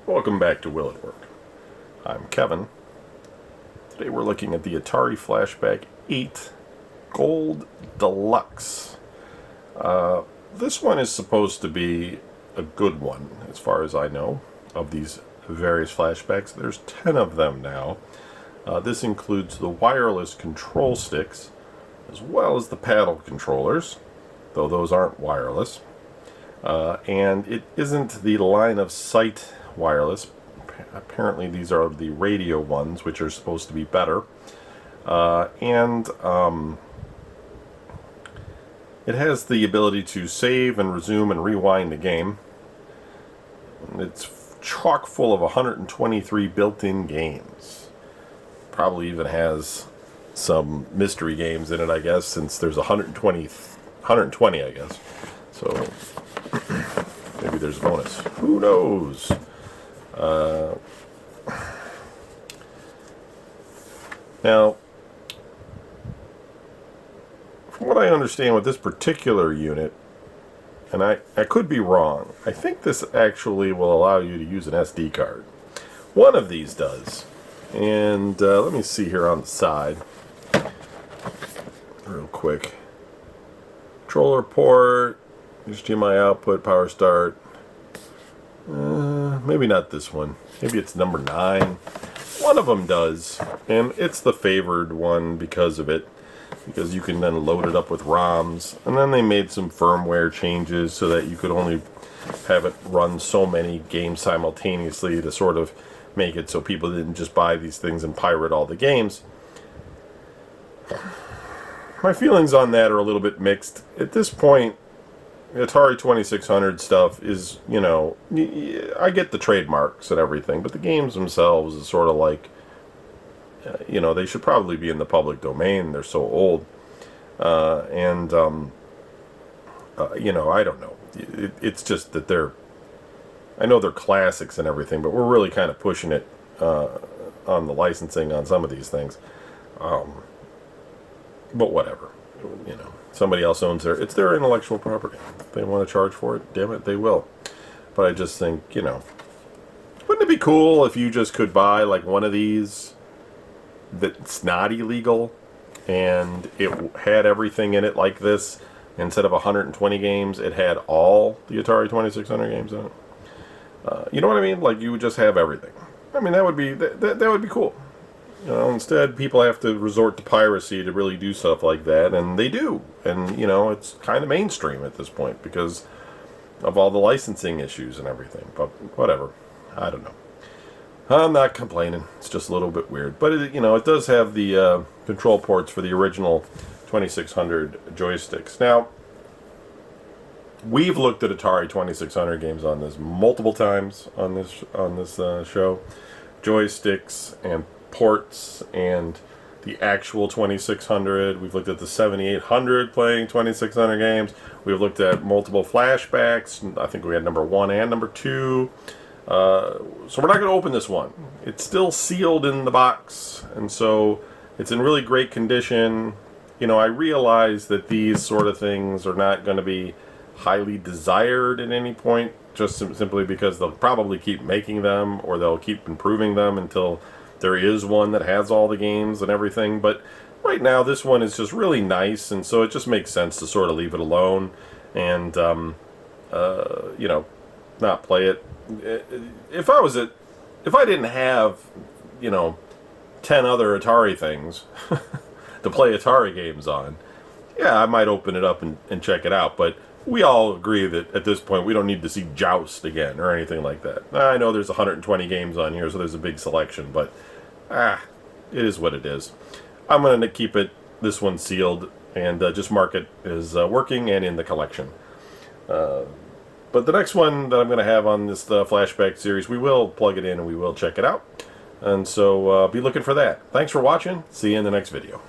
Welcome back to Will It Work. I'm Kevin. Today we're looking at the Atari Flashback 8 Gold Deluxe. This one is supposed to be a good one, as far as I know, of these various flashbacks. There's 10 of them now. This includes the wireless control sticks, as well as the paddle controllers, though those aren't wireless. And it isn't the line of sight wireless. Apparently these are the radio ones, which are supposed to be better. It has the ability to save and resume and rewind the game. It's chock full of 123 built-in games. Probably even has some mystery games in it, I guess, since there's 120, I guess. So maybe there's a bonus. Who knows? Now, from what I understand with this particular unit, and I could be wrong, I think this actually will allow you to use an SD card. One of these does. And let me see here on the side, real quick. Controller port, HDMI output, power start. Maybe not this one. Maybe it's number 9. One of them does, and it's the favored one because of it. Because you can then load it up with ROMs, and then they made some firmware changes so that you could only have it run so many games simultaneously to sort of make it so people didn't just buy these things and pirate all the games. My feelings on that are a little bit mixed. At this point, Atari 2600 stuff is, you know, I get the trademarks and everything, but the games themselves is sort of like, you know, they should probably be in the public domain. They're so old. You know, I don't know. It's just that I know they're classics and everything, but we're really kind of pushing it on the licensing on some of these things. But whatever. You know, somebody else owns it's their intellectual property. If they want to charge for it, damn it, they will. But I just think, you know, wouldn't it be cool if you just could buy like one of these that's not illegal and it had everything in it like this? Instead of 120 games, it had all the Atari 2600 games in it. You know what I mean? Like, you would just have everything. I mean, that would be that would be cool. You know, instead, people have to resort to piracy to really do stuff like that, and they do. And, you know, it's kind of mainstream at this point because of all the licensing issues and everything. But whatever. I don't know. I'm not complaining. It's just a little bit weird. But, you know, it does have the control ports for the original 2600 joysticks. Now, we've looked at Atari 2600 games on this multiple times on this show. Joysticks and ports and the actual 2600. We've looked at the 7800 playing 2600 games. We've looked at multiple flashbacks. I think we had number 1 and number 2. So we're not going to open this one. It's still sealed in the box, and so it's in really great condition. You know, I realize that these sort of things are not going to be highly desired at any point, just simply because they'll probably keep making them, or they'll keep improving them until there is one that has all the games and everything. But right now, this one is just really nice, and so it just makes sense to sort of leave it alone and, you know, not play it. If I didn't have, you know, 10 other Atari things to play Atari games on, yeah, I might open it up and check it out. But we all agree that at this point we don't need to see Joust again or anything like that. I know there's 120 games on here, so there's a big selection, but it is what it is. I'm going to keep this one sealed and just mark it as working and in the collection. But the next one that I'm going to have on this flashback series, we will plug it in and we will check it out. And so be looking for that. Thanks for watching. See you in the next video.